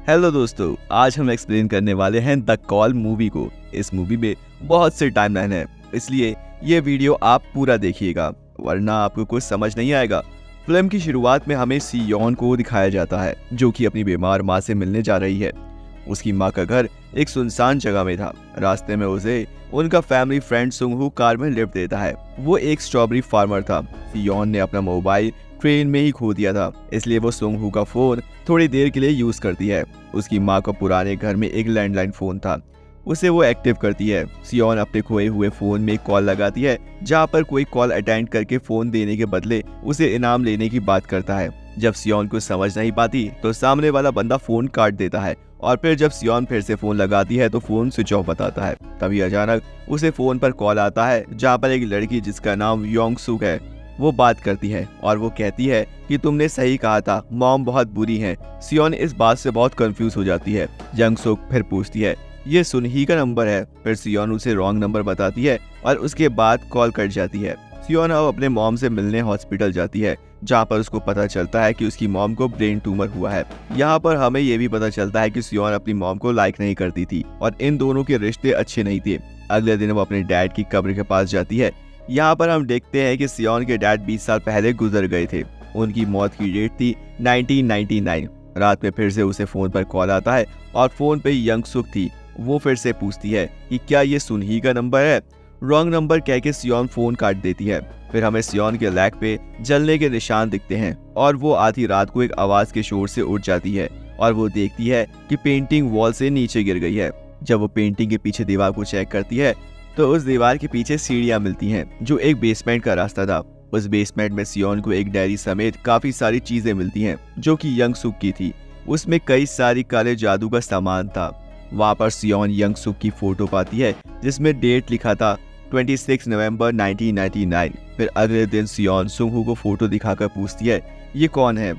Hello दोस्तों, आज हम एक्सप्लेन करने वाले हैं द कॉल मूवी को। इस मूवी में बहुत से टाइमलाइन है, इसलिए ये वीडियो आप पूरा देखिएगा, वरना आपको कुछ समझ नहीं आएगा। फिल्म की शुरुआत में हमें सियोन को दिखाया जाता है, जो कि अपनी बीमार माँ से मिलने जा रही है। उसकी माँ का घर एक सुनसान जगह में था। रास्ते में उसे उनका फैमिली फ्रेंड सुंगहू कार में लिफ्ट देता है। वो एक स्ट्रॉबेरी फार्मर था। सियोन ने अपना मोबाइल ट्रेन में ही खो दिया था, इसलिए वो सुंगहू का फोन थोड़ी देर के लिए यूज करती है। उसकी माँ का पुराने घर में एक लैंडलाइन फोन था, उसे वो एक्टिव करती है। सियोन अपने खोए हुए फोन में एक कॉल लगाती है, जहाँ पर कोई कॉल अटेंड करके फोन देने के बदले उसे इनाम लेने की बात करता है। जब सियोन को समझ नहीं पाती तो सामने वाला बंदा फोन काट देता है, और फिर जब सियोन फिर से फोन लगाती है तो फोन स्विच ऑफ बताता है। तभी अचानक उसे फोन पर कॉल आता है, जहाँ पर एक लड़की जिसका नाम योंग सुक है वो बात करती है, और वो कहती है कि तुमने सही कहा था, मॉम बहुत बुरी हैं। सियोन इस बात से बहुत कंफ्यूज हो जाती है। योंग सुक फिर पूछती है ये सुनही का नंबर है। फिर सियोन उसे रॉन्ग नंबर बताती है और उसके बाद कॉल कट जाती है। सियोन अब अपने मॉम से मिलने हॉस्पिटल जाती है, जहाँ पर उसको पता चलता है कि उसकी मॉम को ब्रेन ट्यूमर हुआ है। यहाँ पर हमें ये भी पता चलता है कि सियोन अपनी मॉम को लाइक नहीं करती थी और इन दोनों के रिश्ते अच्छे नहीं थे। अगले दिन वो अपने डैड की कब्र के पास जाती है। यहाँ पर हम देखते हैं कि सियोन के डैड 20 साल पहले गुजर गए थे। उनकी मौत की डेट थी 1999। रात में फिर से उसे फोन पर कॉल आता है और फोन पे योंग सुक थी। वो फिर से पूछती है कि क्या ये सुनही का नंबर है। रॉन्ग नंबर कह के सियोन फोन काट देती है। फिर हमें सियोन के लेग पे जलने के निशान दिखते हैं, और वो आधी रात को एक आवाज के शोर से उठ जाती है और वो देखती है कि पेंटिंग वॉल से नीचे गिर गई है। जब वो पेंटिंग के पीछे दीवार को चेक करती है तो उस दीवार के पीछे सीढ़ियां मिलती हैं, जो एक बेसमेंट का रास्ता था। उस बेसमेंट में सियोन को एक डायरी समेत काफी सारी चीजें मिलती हैं, जो कि योंग सुक की थी। उसमें कई सारी काले जादू का सामान था। वहाँ पर सियोन योंग सुक की फोटो पाती है, जिसमें डेट लिखा था 26 नवंबर 1999। फिर अगले दिन सियोन सुंगहू को फोटो दिखाकर पूछती है ये कौन है,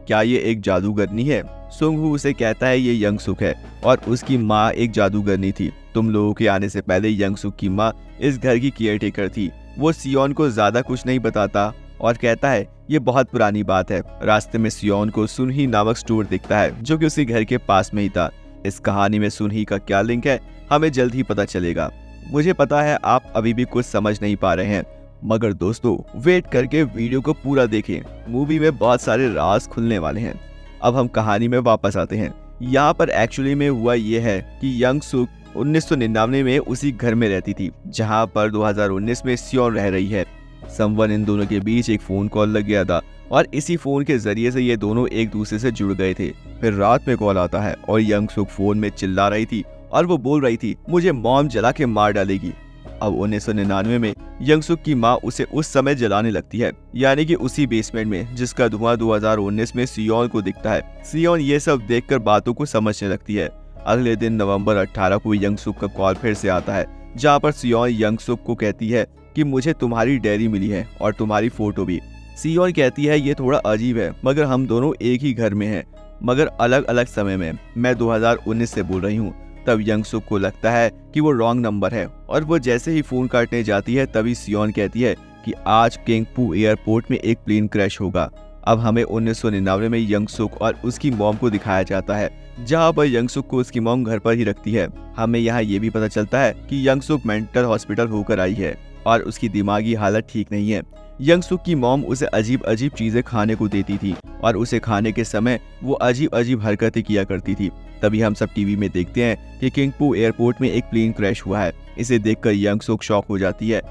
क्या ये एक जादूगरनी है। सुंगहू उसे कहता है ये योंग सुक है और उसकी माँ एक जादूगरनी थी। तुम लोगों के आने से पहले योंग सुक की माँ इस घर की केयरटेकर थी। वो सियोन को ज्यादा कुछ नहीं बताता और कहता है ये बहुत पुरानी बात है। रास्ते में सियोन को सुनही नामक स्टोर दिखता है, जो कि उसी घर के पास में ही था। इस कहानी में सुनही का क्या लिंक है हमें जल्द ही पता चलेगा। मुझे पता है आप अभी भी कुछ समझ नहीं पा रहे हैं, मगर दोस्तों वेट करके वीडियो को पूरा देखें, मूवी में बहुत सारे राज खुलने वाले हैं। अब हम कहानी में वापस आते हैं। यहाँ पर एक्चुअली में हुआ ये है कि योंग सुक 1999 में उसी घर में रहती थी, जहाँ पर 2019 में सियोन रह रही है। समवन इन दोनों के बीच एक फोन कॉल लग गया था, और इसी फोन के जरिए से ये दोनों एक दूसरे से जुड़ गए थे। फिर रात में कॉल आता है और योंग सुक फोन में चिल्ला रही थी और वो बोल रही थी मुझे मॉम जला के मार डालेगी। अब 1999 में योंग सुक की माँ उसे उस समय जलाने लगती है, यानी कि उसी बेसमेंट में जिसका धुआं 2019 में सियोन को दिखता है। सियोन ये सब देखकर बातों को समझने लगती है। अगले दिन नवंबर 18 को योंग सुक का कॉल फिर से आता है, जहाँ पर सियोन योंग सुक को कहती है कि मुझे तुम्हारी डायरी मिली है और तुम्हारी फोटो भी। सियोन कहती है ये थोड़ा अजीब है, मगर हम दोनों एक ही घर में हैं, मगर अलग अलग समय में। मैं 2019 से बोल रही हूँ। तब योंग सुक को लगता है कि वो रॉन्ग नंबर है, और वो जैसे ही फोन काटने जाती है तभी सियोन कहती है कि आज किंगपू एयरपोर्ट में एक प्लेन क्रैश होगा। अब हमें 1999 में योंग सुक और उसकी मॉम को दिखाया जाता है, जहाँ पर योंग सुक को उसकी मॉम घर पर ही रखती है। हमें यहाँ ये भी पता चलता है कि योंग सुक मेंटल हॉस्पिटल होकर आई है और उसकी दिमागी हालत ठीक नहीं है। योंग सुक की मॉम उसे अजीब अजीब चीजें खाने को देती थी, और उसे खाने के समय वो अजीब अजीब हरकतें किया करती थी। तभी हम सब टीवी में देखते हैं कि किंगपू एयरपोर्ट में एक प्लेन क्रैश हुआ है। इसे देखकर योंग सुक शॉक हो जाती है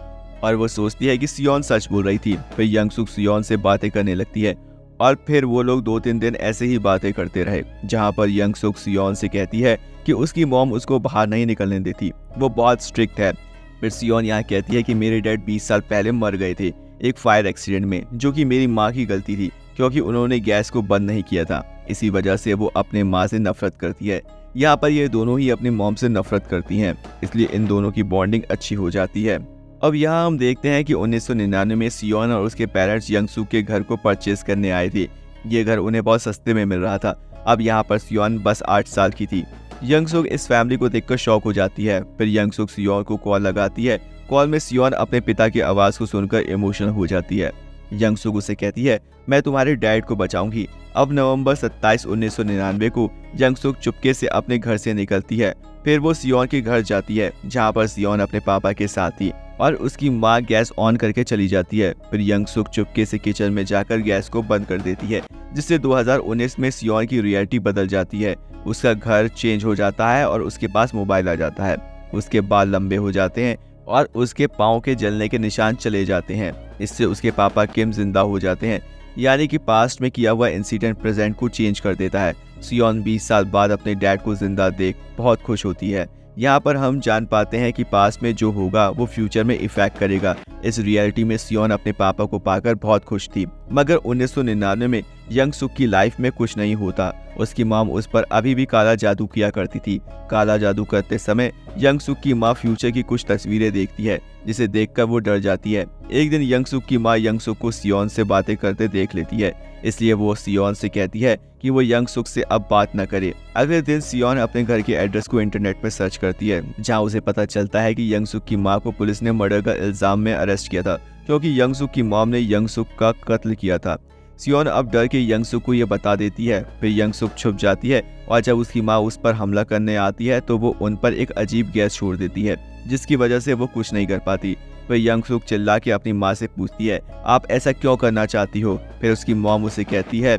और वो सोचती है कि सियोन सच बोल रही थी। फिर योंग सुक सियोन से बातें करने लगती है, और फिर वो लोग 2-3 दिन ऐसे ही बातें करते रहे, जहाँ पर योंग सुक सियोन से कहती है कि उसकी मॉम उसको बाहर नहीं निकलने देती, वो बहुत स्ट्रिक्ट है। फिर सियोन यहाँ कहती है कि मेरे डैड 20 साल पहले मर गए थे एक फायर एक्सीडेंट में, जो कि मेरी माँ की गलती थी, क्योंकि उन्होंने गैस को बंद नहीं किया था। इसी वजह से वो अपने माँ से नफरत करती है। यहाँ पर ये दोनों ही अपनी मॉम से नफरत करती हैं, इसलिए इन दोनों की बॉन्डिंग अच्छी हो जाती है। अब यहाँ हम देखते हैं कि 1999 में सियोन और उसके पेरेंट्स योंग सुक के घर को परचेज करने आए थे। ये घर उन्हें बहुत सस्ते में मिल रहा था। अब यहाँ पर सियोन बस 8 साल की थी। योंग सुक इस फैमिली को देखकर शॉक हो जाती है। फिर योंग सुक सियोन को कॉल लगाती है। कॉल में सियोन अपने पिता की आवाज को सुनकर इमोशनल हो जाती है। योंग सुक उसे कहती है मैं तुम्हारे डैड को बचाऊंगी, अब नवंबर 27, 1999 को यंगसुक चुपके से अपने घर से निकलती है। फिर वो सियोन के घर जाती है, जहाँ पर सियोन अपने पापा के साथ थी और उसकी माँ गैस ऑन करके चली जाती है। फिर यंगसुक चुपके से किचन में जाकर गैस को बंद कर देती है, जिससे 2019 में सियोन की रियलिटी बदल जाती है। उसका घर चेंज हो जाता है और उसके पास मोबाइल आ जाता है। उसके बाल लंबे हो जाते हैं और उसके पाँव के जलने के निशान चले जाते हैं। इससे उसके पापा किम जिंदा हो जाते हैं, यानी कि पास्ट में किया हुआ इंसिडेंट प्रेजेंट को चेंज कर देता है। सियोन 20 साल बाद अपने डैड को जिंदा देख बहुत खुश होती है। यहाँ पर हम जान पाते हैं कि पास्ट में जो होगा वो फ्यूचर में इफेक्ट करेगा। इस रियलिटी में सियोन अपने पापा को पाकर बहुत खुश थी, मगर 1999 में यंगसुक की लाइफ में कुछ नहीं होता। उसकी मॉम उस पर अभी भी काला जादू किया करती थी। काला जादू करते समय यंगसुक की माँ फ्यूचर की कुछ तस्वीरें देखती है, जिसे देखकर वो डर जाती है। एक दिन यंगसुक की माँ यंगसुक को सियोन से बातें करते देख लेती है, इसलिए वो सियोन से कहती है कि वो यंगसुक से अब बात न करे। अगले दिन सियोन अपने घर के एड्रेस को इंटरनेट पर सर्च करती है, जहाँ उसे पता चलता है कि यंगसुक की माँ को पुलिस ने मर्डर का इल्जाम में अरेस्ट किया था, क्योंकि यंगसुक की मॉम ने यंगसुक का कत्ल किया था। सियोन अब डर के यंगसुक को ये बता देती है। फिर यंगसुक छुप जाती है और जब उसकी माँ उस पर हमला करने आती है तो वो उन पर एक अजीब गैस छोड़ देती है, जिसकी वजह से वो कुछ नहीं कर पाती। फिर यंगसुक चिल्ला के अपनी माँ से पूछती है, आप ऐसा क्यों करना चाहती हो? फिर उसकी मॉम उसे कहती है,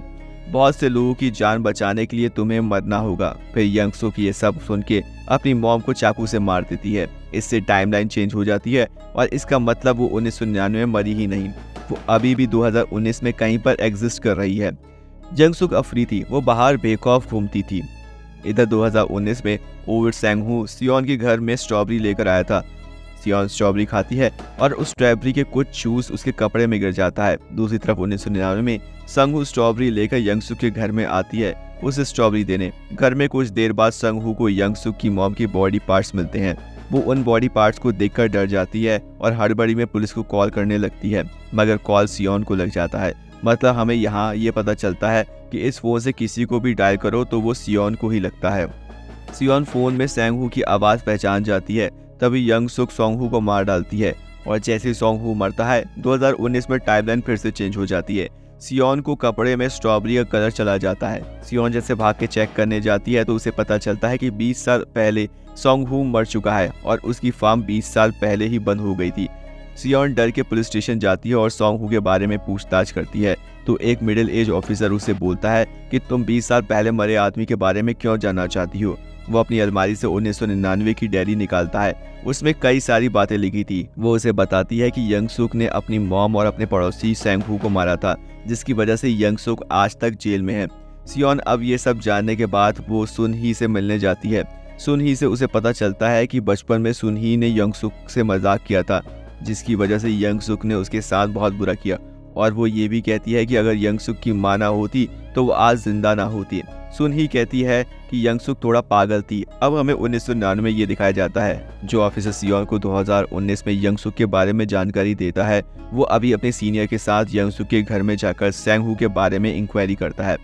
बहुत से लोगों की जान बचाने के लिए तुम्हें मरना होगा। फिर यंगसुक ये सब सुन के अपनी मॉम को चाकू से मार देती है। इससे टाइमलाइन चेंज हो जाती है और इसका मतलब वो 1999 में मरी ही नहीं, वो अभी भी 2019 में कहीं पर एग्जिस्ट कर रही है। यंगसुक अफ्री थी, वो बाहर बेखौफ घूमती थी। इधर 2019 में ओविड सेंगहू सियोन के घर में स्ट्रॉबेरी लेकर आया था। सियोन स्ट्रॉबेरी खाती है और उस स्ट्रॉबेरी के कुछ जूस उसके कपड़े में गिर जाता है। दूसरी तरफ 1999 में संगहू स्ट्रॉबेरी लेकर यंगसुक के घर में आती है उसे स्ट्रॉबेरी देने। घर में कुछ देर बाद संगहू को यंगसुक की मॉम के बॉडी पार्ट्स मिलते हैं। वो उन बॉडी पार्ट्स को देखकर डर जाती है और हड़बड़ी में पुलिस को कॉल करने लगती है, मगर कॉल सियोन को लग जाता है। मतलब हमें यहाँ ये पता चलता है कि इस फोन से किसी को भी डायल करो तो वो सियोन को ही लगता है। सियोन फोन में सेंगहू की आवाज़ पहचान जाती है, तभी यंगसुक सोंगहू को मार डालती है और जैसे सोंगहू मरता है 2019 में टाइमलाइन फिर से चेंज हो जाती है। सियोन को कपड़े में स्ट्रॉबेरी का कलर चला जाता है। सियोन जैसे भाग के चेक करने जाती है तो उसे पता चलता है कि 20 साल पहले सोंगहू मर चुका है और उसकी फार्म 20 साल पहले ही बंद हो गई थी। सियोन डर के पुलिस स्टेशन जाती है और सोंगहू के बारे में पूछताछ करती है तो एक मिडिल एज ऑफिसर उसे बोलता है कि तुम 20 साल पहले मरे आदमी के बारे में क्यों जानना चाहती हो। वो अपनी अलमारी से 1999 की डायरी निकालता है, उसमें कई सारी बातें लिखी थी। वो उसे बताती है कि यंगसुक ने अपनी मॉम और अपने पड़ोसी सेंगहू को मारा था, जिसकी वजह से यंगसुक आज तक जेल में है। सियोन अब ये सब जानने के बाद वो सुनही से मिलने जाती है। सुनही से उसे पता चलता है कि बचपन में सुनही ने यंगसुक से मजाक किया था, जिसकी वजह से यंगसुक ने उसके साथ बहुत बुरा किया और वो ये भी कहती है कि अगर यंगसुक की मां ना होती तो वो आज जिंदा ना होती। सुनही कहती है कि यंगसुक थोड़ा पागल थी। अब हमें 1999 में ये दिखाया जाता है। जो ऑफिसर सियोन को 2019 में यंगसुक के बारे में जानकारी देता है, वो अभी अपने सीनियर के साथ यंगसुक के घर में जाकर सेंगहू के बारे में इंक्वायरी करता है।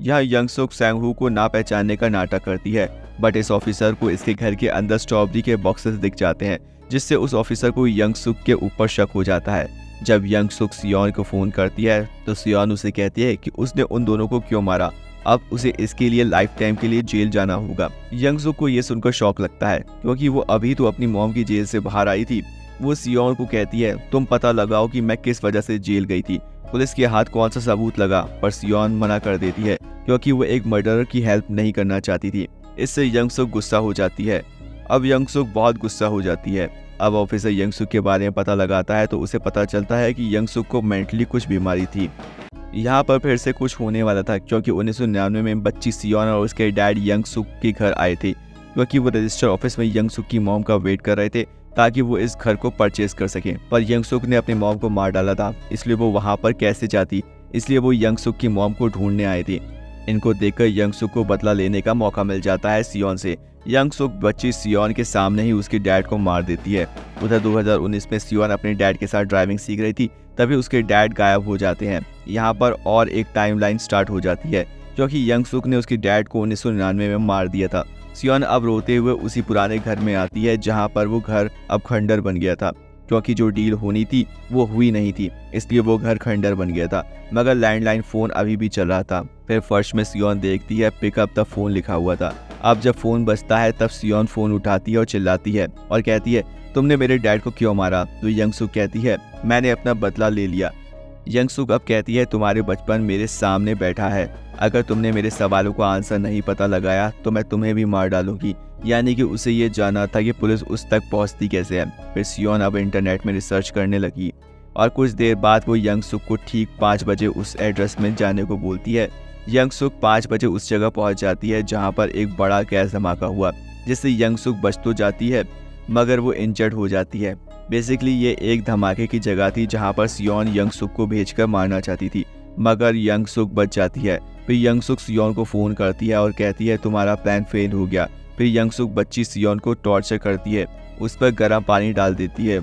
यहाँ यंगसुक सेंगहू को ना पहचानने का नाटक करती है, बट इस ऑफिसर को इसके घर के अंदर स्ट्रॉबेरी के बॉक्सेस दिख जाते हैं, जिससे उस ऑफिसर को यंगसुक के ऊपर शक हो जाता है। जब यंगसुक सियोन को फोन करती है तो सियोन उसे कहती है कि उसने उन दोनों को क्यों मारा, अब उसे इसके लिए लाइफ टाइम के लिए जेल जाना होगा। यंगसुक को ये सुनकर शॉक लगता है, क्योंकि वो अभी तो अपनी मॉम की जेल से बाहर आई थी। वो सियोन को कहती है, तुम पता लगाओ कि मैं किस वजह से जेल गई थी, पुलिस के हाथ कौन सा सबूत लगा। पर सियोन मना कर देती है, क्योंकि वो एक मर्डरर की हेल्प नहीं करना चाहती थी। इससे यंगसुक गुस्सा हो जाती है। अब यंगसुक बहुत गुस्सा हो जाती है। अब ऑफिसर यंगसुक के बारे में पता लगाता है तो उसे पता चलता है कि यंगसुक को मेंटली कुछ बीमारी थी। यहाँ पर फिर से कुछ होने वाला था, क्योंकि 1999 में बच्ची सियोन और उसके डैड यंगसुक के घर आए थे, क्योंकि वो रजिस्टर ऑफिस में यंगसुक की मॉम का वेट कर रहे थे ताकि वो इस घर को परचेज कर सके। पर यंगसुक ने अपनी मॉम को मार डाला था, इसलिए वो वहाँ पर कैसे जाती, इसलिए वो यंगसुक की मॉम को ढूंढने आए थे। इनको देखकर यंगसुक को बदला लेने का मौका मिल जाता है सियोन से। यंगसुक बच्ची सियोन के सामने ही उसके डैड को मार देती है। उधर 2019 में सियोन अपने डैड के साथ ड्राइविंग सीख रही थी, तभी उसके डैड गायब हो जाते हैं। यहाँ पर और एक टाइमलाइन स्टार्ट हो जाती है, क्योंकि यंगसुक ने उसके डैड को 1999 में मार दिया था। सियोन अब रोते हुए उसी पुराने घर में आती है, जहाँ पर वो घर अब खंडर बन गया था। क्योंकि जो डील होनी थी वो हुई नहीं थी, इसलिए वो घर खंडर बन गया था। मगर लैंडलाइन फ़ोन अभी भी चल रहा था। फिर फर्श में सियोन देखती है पिकअप द फ़ोन लिखा हुआ था। अब जब फ़ोन बजता है तब सियोन फ़ोन उठाती है और चिल्लाती है और कहती है, तुमने मेरे डैड को क्यों मारा? तो यंगसुक कहती है, मैंने अपना बदला ले लिया। यंगसुक अब कहती है, तुम्हारे बचपन मेरे सामने बैठा है, अगर तुमने मेरे सवालों का आंसर नहीं पता लगाया तो मैं तुम्हें भी मार डालूंगी। यानी कि उसे ये जानना था कि पुलिस उस तक पहुंचती कैसे है। फिर सियोन अब इंटरनेट में रिसर्च करने लगी और कुछ देर बाद वो यंगसुक को ठीक 5 बजे उस एड्रेस में जाने को बोलती है। यंगसुक 5 बजे उस जगह पहुंच जाती है जहां पर एक बड़ा गैस धमाका हुआ, जिससे यंगसुक बच तो जाती है मगर वो इंजर्ड हो जाती है। बेसिकली ये एक धमाके की जगह थी जहां पर सियोन यंगसुक को भेजकर मारना चाहती थी, मगर यंगसुक बच जाती है। फिर यंगसुक सियोन को फ़ोन करती है और कहती है, तुम्हारा प्लान फेल हो गया। फिर यंगसुक बच्ची सियोन को टॉर्चर करती है, उस पर गर्म पानी डाल देती है,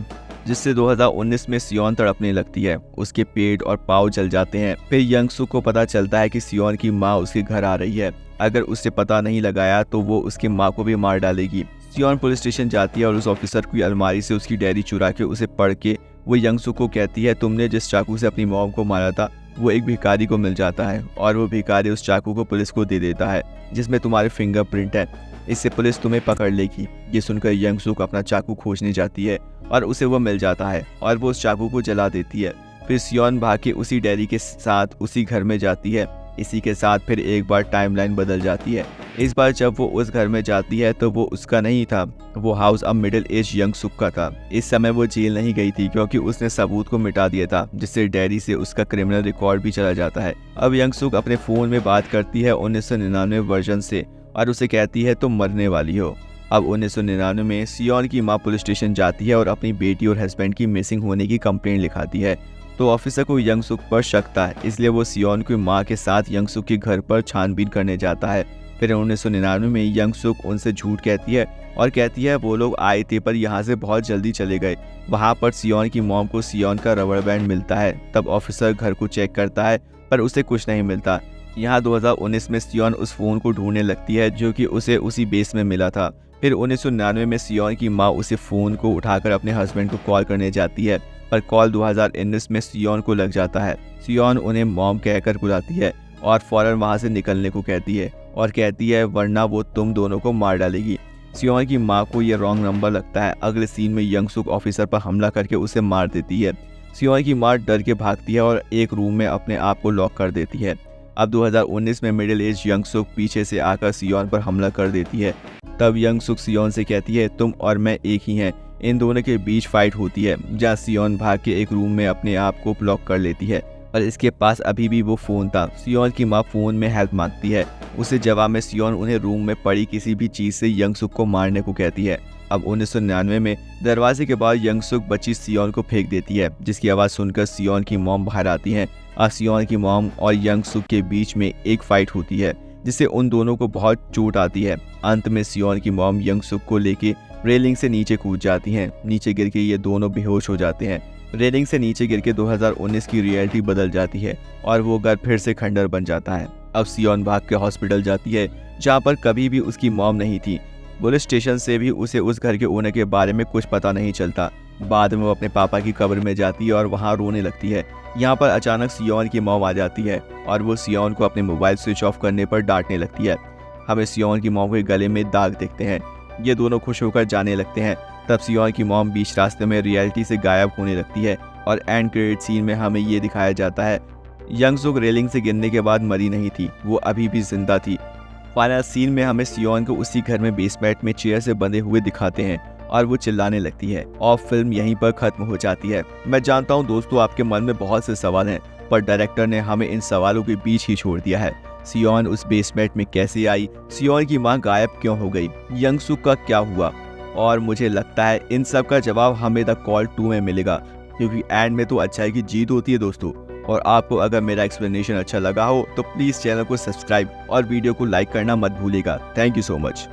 जिससे 2019 में सियोन तड़पने लगती है। उसके पेट और पाँव जल जाते हैं। फिर यंगसुक को पता चलता है कि सियोन की माँ उसके घर आ रही है। अगर उससे पता नहीं लगाया तो वो उसकी माँ को भी मार डालेगी। सियोन पुलिस स्टेशन जाती है और उस ऑफिसर की अलमारी से उसकी डायरी चुरा के उसे पढ़ के वो यंगसुक को कहती है, तुमने जिस चाकू से अपनी मॉम को मारा था वो एक भिखारी को मिल जाता है और वो भिखारी उस चाकू को पुलिस को दे देता है जिसमें तुम्हारे फिंगरप्रिंट है, इससे पुलिस तुम्हें पकड़ लेगी। ये सुनकर यंगसुक अपना चाकू खोजने जाती है और उसे वो मिल जाता है और वो उस चाकू को जला देती है। फिर सियोन भाग के उसी डायरी के साथ उसी घर में जाती है। इसी के साथ फिर एक बार टाइमलाइन बदल जाती है। इस बार जब वो उस घर में जाती है तो वो उसका नहीं था, वो हाउस अब मिडिल एज यंगसुक का था। इस समय वो जेल नहीं गई थी क्योंकि उसने सबूत को मिटा दिया था, जिससे डायरी से उसका क्रिमिनल रिकॉर्ड भी चला जाता है। अब यंगसुक अपने फ़ोन में बात करती है 1999 वर्जन से और उसे कहती है, तुम मरने वाली हो। अब 1999 में सियोन की माँ पुलिस स्टेशन जाती है और अपनी बेटी और हस्बैंड की मिसिंग होने की कंप्लेंट लिखाती है। तो ऑफिसर को यंगसुक पर शक था, इसलिए वो सियोन की माँ के साथ यंगसुक के घर पर छानबीन करने जाता है। फिर 1999 में यंगसुक उनसे झूठ कहती है और कहती है वो लोग आए थे पर यहाँ से बहुत जल्दी चले गए। वहाँ पर सियोन की मॉम को सियोन का रबर बैंड मिलता है। तब ऑफिसर घर को चेक करता है पर उसे कुछ नहीं मिलता। यहाँ 2019 में सियोन उस फ़ोन को ढूंढने लगती है जो कि उसे उसी बेस में मिला था। फिर 1999 में सियोन की माँ उसे फ़ोन को उठाकर अपने हस्बैंड को कॉल करने जाती है, पर कॉल 2019 में सियोन को लग जाता है। सियोन उन्हें मॉम कहकर बुलाती है और फौरन वहाँ से निकलने को कहती है और कहती है वरना वो तुम दोनों को मार डालेगी। सियोन की माँ को ये रॉन्ग नंबर लगता है। अगले सीन में यंगसुक ऑफिसर पर हमला करके उसे मार देती है। सियोन की माँ डर के भागती है और एक रूम में अपने आप को लॉक कर देती है। अब 2019 में मिडिल एज यंगसुक पीछे से आकर सियोन पर हमला कर देती है। तब यंगसुक सियोन से कहती है, तुम और मैं एक ही हैं। इन दोनों के बीच फाइट होती है जहाँ सियोन भाग के एक रूम में अपने आप को ब्लॉक कर लेती है और इसके पास अभी भी वो फ़ोन था। सियोन की माँ फ़ोन में हेल्प मांगती है। उसे जवाब में सियोन उन्हें रूम में पड़ी किसी भी चीज़ से यंगसुक को मारने को कहती है। अब 1999 में दरवाजे के बाद यंगसुक बच्ची सियोन को फेंक देती है, जिसकी आवाज़ सुनकर सियोन की मॉम बाहर आती हैं। सियोन की मॉम और यंगसुक के बीच में एक फाइट होती है जिससे उन दोनों को बहुत चोट आती है। अंत में सियोन की मॉम यंगसुक को लेके रेलिंग से नीचे कूद जाती हैं। नीचे गिर के ये दोनों बेहोश हो जाते हैं। रेलिंग से नीचे गिर के 2019 की रियलिटी बदल जाती है और वो घर फिर से खंडर बन जाता है। अब सियोन भाग के हॉस्पिटल जाती है जहाँ पर कभी भी उसकी मॉम नहीं थी। पुलिस स्टेशन से भी उसे उस घर के ओनर के बारे में कुछ पता नहीं चलता। बाद में वो अपने पापा की कब्र में जाती है और वहाँ रोने लगती है। यहाँ पर अचानक सियोन की मॉम आ जाती है और वो सियोन को अपने मोबाइल स्विच ऑफ करने पर डांटने लगती है। हमें सियोन की मॉम के गले में दाग दिखते हैं। ये दोनों खुश होकर जाने लगते हैं। तब सियोन की मॉम बीच रास्ते में रियलिटी से गायब होने लगती है और एंड क्रेडिट सीन में हमें ये दिखाया जाता है यंगसुक रेलिंग से गिरने के बाद मरी नहीं थी, वो अभी भी जिंदा थी। फाइनल सीन में हमें सियोन को उसी घर में बेसमेंट में चेयर से बंधे हुए दिखाते हैं और वो चिल्लाने लगती है और फिल्म यहीं पर खत्म हो जाती है। मैं जानता हूँ दोस्तों आपके मन में बहुत से सवाल हैं, पर डायरेक्टर ने हमें इन सवालों के बीच ही छोड़ दिया है। सियोन उस बेसमेंट में कैसे आई, सियोन की माँ गायब क्यों हो गई, यंगसुक का क्या हुआ, और मुझे लगता है इन सब का जवाब हमें द कॉल 2 में मिलेगा, क्योंकि एंड में तो अच्छाई की जीत होती है दोस्तों। और आपको अगर मेरा एक्सप्लेनेशन अच्छा लगा हो तो प्लीज़ चैनल को सब्सक्राइब और वीडियो को लाइक करना मत भूलिएगा। Thank you so much.